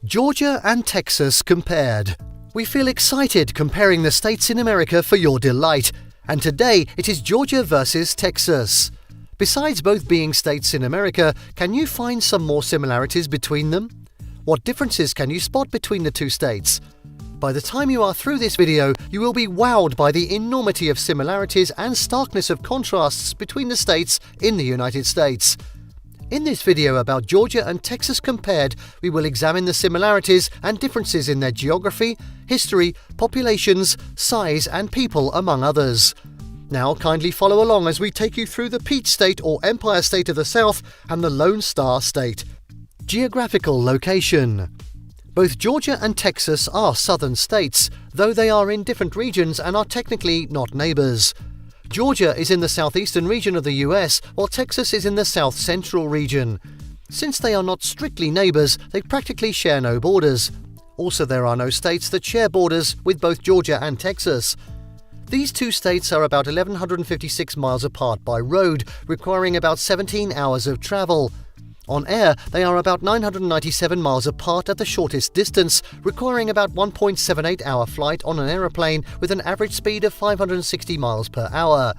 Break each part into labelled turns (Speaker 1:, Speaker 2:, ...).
Speaker 1: Georgia and Texas compared. We feel excited comparing the states in America for your delight, and today it is Georgia versus Texas. Besides both being states in America, can you find some more similarities between them? What differences can you spot between the two states? By the time you are through this video, you will be wowed by the enormity of similarities and starkness of contrasts between the states in the United States. In this video about Georgia and Texas compared, we will examine the similarities and differences in their geography, history, populations, size and people, among others. Now kindly follow along as we take you through the Peach State or Empire State of the South and the Lone Star State. Geographical location. Both Georgia and Texas are southern states, though they are in different regions and are technically not neighbors. Georgia is in the southeastern region of the US, while Texas is in the south-central region. Since they are not strictly neighbors, they practically share no borders. Also, there are no states that share borders with both Georgia and Texas. These two states are about 1,156 miles apart by road, requiring about 17 hours of travel. On air, they are about 997 miles apart at the shortest distance, requiring about 1.78-hour flight on an aeroplane with an average speed of 560 miles per hour.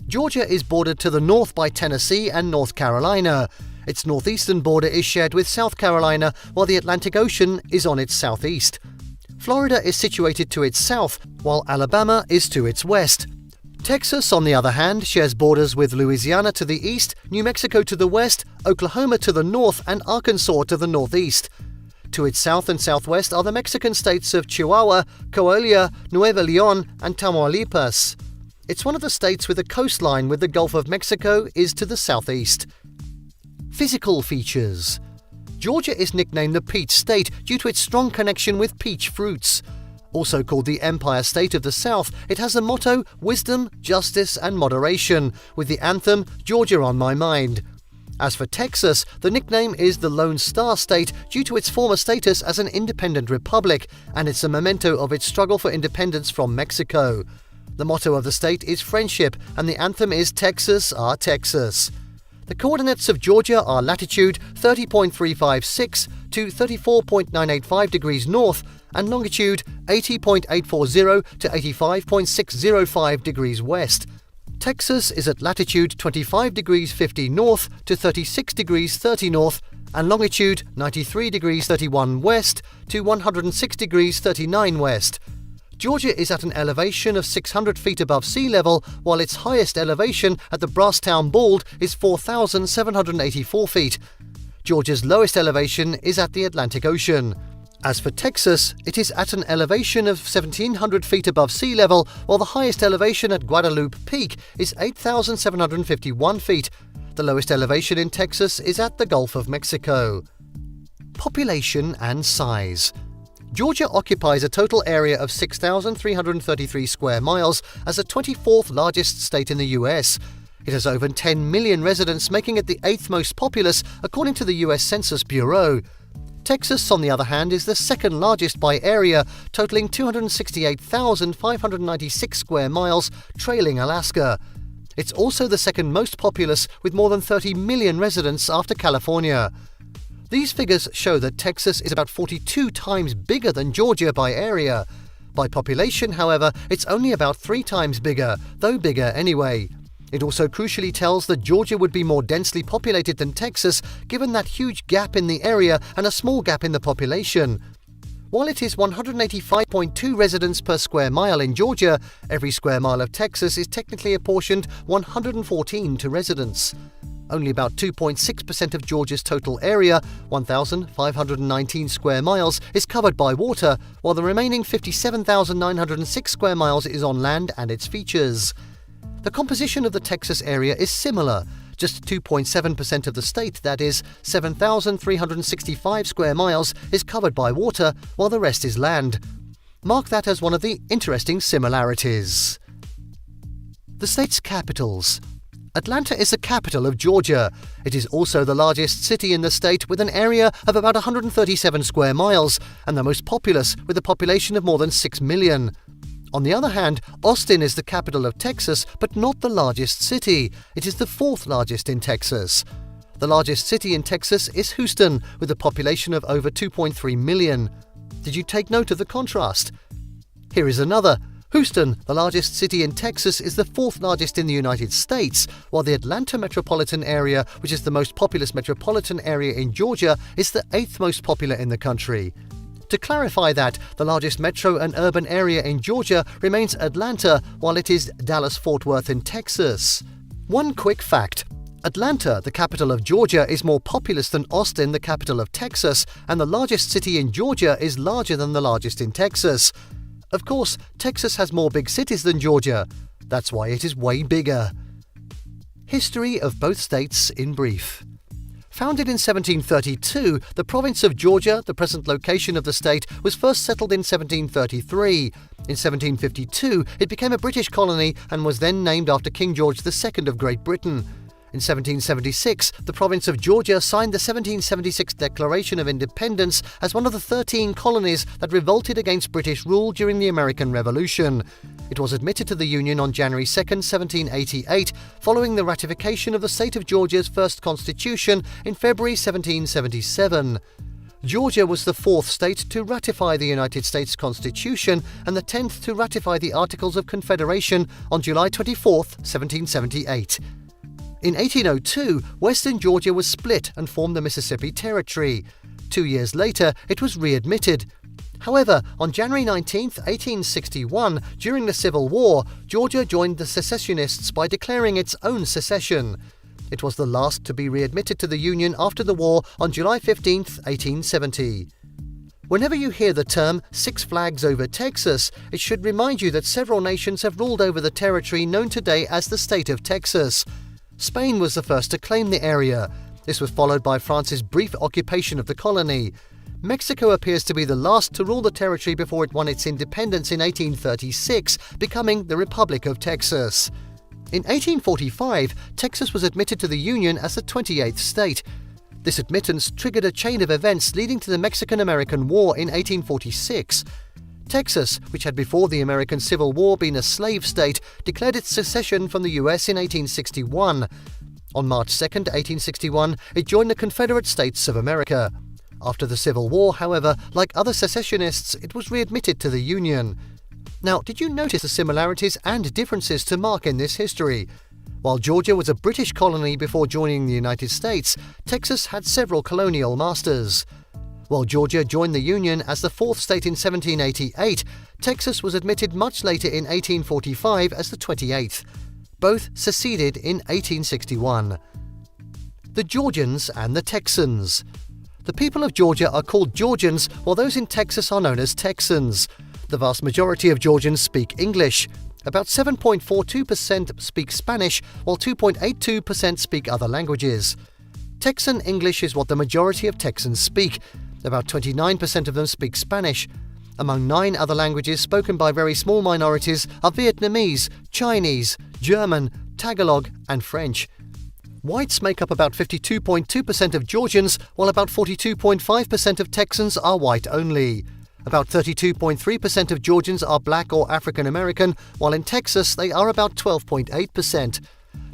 Speaker 1: Georgia is bordered to the north by Tennessee and North Carolina. Its northeastern border is shared with South Carolina, while the Atlantic Ocean is on its southeast. Florida is situated to its south, while Alabama is to its west. Texas, on the other hand, shares borders with Louisiana to the east, New Mexico to the west, Oklahoma to the north, and Arkansas to the northeast. To its south and southwest are the Mexican states of Chihuahua, Coahuila, Nuevo León, and Tamaulipas. It's one of the states with a coastline, with the Gulf of Mexico is to the southeast. Physical features. Georgia is nicknamed the Peach State due to its strong connection with peach fruits. Also called the Empire State of the South, it has the motto wisdom, justice and moderation, with the anthem Georgia on my mind. As for Texas, the nickname is the Lone Star State due to its former status as an independent republic, and it's a memento of its struggle for independence from Mexico. The motto of the state is friendship, and the anthem is Texas, our Texas. The coordinates of Georgia are latitude 30.356 to 34.985 degrees north and longitude 80.840 to 85.605 degrees west. Texas is at latitude 25 degrees 50 north to 36 degrees 30 north and longitude 93 degrees 31 west to 106 degrees 39 west. Georgia is at an elevation of 600 feet above sea level, while its highest elevation at the Brasstown Bald is 4,784 feet. Georgia's lowest elevation is at the Atlantic Ocean. As for Texas, it is at an elevation of 1,700 feet above sea level, while the highest elevation at Guadalupe Peak is 8,751 feet. The lowest elevation in Texas is at the Gulf of Mexico. Population and size. Georgia occupies a total area of 6,333 square miles as the 24th largest state in the US. It has over 10 million residents, making it the 8th most populous according to the US Census Bureau. Texas, on the other hand, is the second largest by area, totaling 268,596 square miles, trailing Alaska. It's also the second most populous, with more than 30 million residents after California. These figures show that Texas is about 42 times bigger than Georgia by area. By population, however, it's only about 3 times bigger, though bigger anyway. It also crucially tells that Georgia would be more densely populated than Texas, given that huge gap in the area and a small gap in the population. While it is 185.2 residents per square mile in Georgia, every square mile of Texas is technically apportioned 114 to residents. Only about 2.6% of Georgia's total area, 1,519 square miles, is covered by water, while the remaining 57,906 square miles is on land and its features. The composition of the Texas area is similar. Just 2.7% of the state, that is, 7,365 square miles, is covered by water, while the rest is land. Mark that as one of the interesting similarities. The state's capitals. Atlanta is the capital of Georgia. It is also the largest city in the state, with an area of about 137 square miles, and the most populous, with a population of more than 6 million. On the other hand, Austin is the capital of Texas, but not the largest city. It is the 4th largest in Texas. The largest city in Texas is Houston, with a population of over 2.3 million. Did you take note of the contrast? Here is another. Houston, the largest city in Texas, is the fourth largest in the United States, while the Atlanta metropolitan area, which is the most populous metropolitan area in Georgia, is the eighth most popular in the country. To clarify that, the largest metro and urban area in Georgia remains Atlanta, while it is Dallas-Fort Worth in Texas. One quick fact. Atlanta, the capital of Georgia, is more populous than Austin, the capital of Texas, and the largest city in Georgia is larger than the largest in Texas. Of course, Texas has more big cities than Georgia. That's why it is way bigger. History of both states in brief. Founded in 1732, the province of Georgia, the present location of the state, was first settled in 1733. In 1752, it became a British colony and was then named after King George II of Great Britain. In 1776, the province of Georgia signed the 1776 Declaration of Independence as one of the 13 colonies that revolted against British rule during the American Revolution. It was admitted to the Union on January 2, 1788, following the ratification of the state of Georgia's first constitution in February 1777. Georgia was the fourth state to ratify the United States Constitution and the 10th to ratify the Articles of Confederation on July 24, 1778. In 1802, Western Georgia was split and formed the Mississippi Territory. 2 years later, it was readmitted. However, on January 19, 1861, during the Civil War, Georgia joined the secessionists by declaring its own secession. It was the last to be readmitted to the Union after the war on July 15, 1870. Whenever you hear the term Six Flags over Texas, it should remind you that several nations have ruled over the territory known today as the state of Texas. Spain was the first to claim the area. This was followed by France's brief occupation of the colony. Mexico appears to be the last to rule the territory before it won its independence in 1836, becoming the Republic of Texas. In 1845, Texas was admitted to the Union as the 28th state. This admittance triggered a chain of events leading to the Mexican-American War in 1846. Texas, which had before the American Civil War been a slave state, declared its secession from the US in 1861. On March 2, 1861, it joined the Confederate States of America. After the Civil War, however, like other secessionists, it was readmitted to the Union. Now, did you notice the similarities and differences to mark in this history? While Georgia was a British colony before joining the United States, Texas had several colonial masters. While Georgia joined the Union as the fourth state in 1788, Texas was admitted much later in 1845 as the 28th. Both seceded in 1861. The Georgians and the Texans. The people of Georgia are called Georgians, while those in Texas are known as Texans. The vast majority of Georgians speak English. About 7.42% speak Spanish, while 2.82% speak other languages. Texan English is what the majority of Texans speak. About 29% of them speak Spanish. Among 9 other languages spoken by very small minorities are Vietnamese, Chinese, German, Tagalog, and French. Whites make up about 52.2% of Georgians, while about 42.5% of Texans are white only. About 32.3% of Georgians are black or African American, while in Texas they are about 12.8%.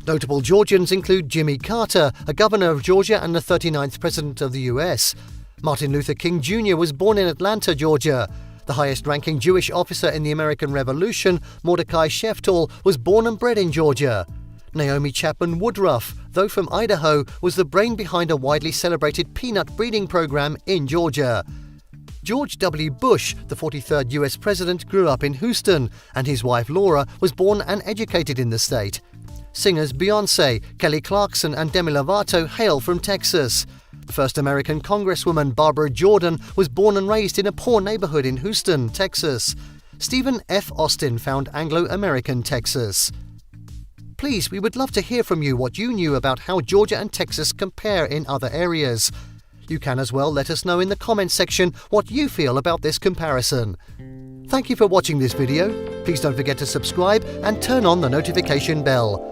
Speaker 1: Notable Georgians include Jimmy Carter, a governor of Georgia and the 39th president of the US. Martin Luther King Jr. was born in Atlanta, Georgia. The highest-ranking Jewish officer in the American Revolution, Mordecai Sheftall, was born and bred in Georgia. Naomi Chapman Woodruff, though from Idaho, was the brain behind a widely celebrated peanut breeding program in Georgia. George W. Bush, the 43rd US president, grew up in Houston, and his wife Laura was born and educated in the state. Singers Beyoncé, Kelly Clarkson, and Demi Lovato hail from Texas. The first American Congresswoman, Barbara Jordan, was born and raised in a poor neighborhood in Houston, Texas. Stephen F. Austin found Anglo-American Texas. Please, we would love to hear from you what you knew about how Georgia and Texas compare in other areas. You can as well let us know in the comments section what you feel about this comparison. Thank you for watching this video. Please don't forget to subscribe and turn on the notification bell.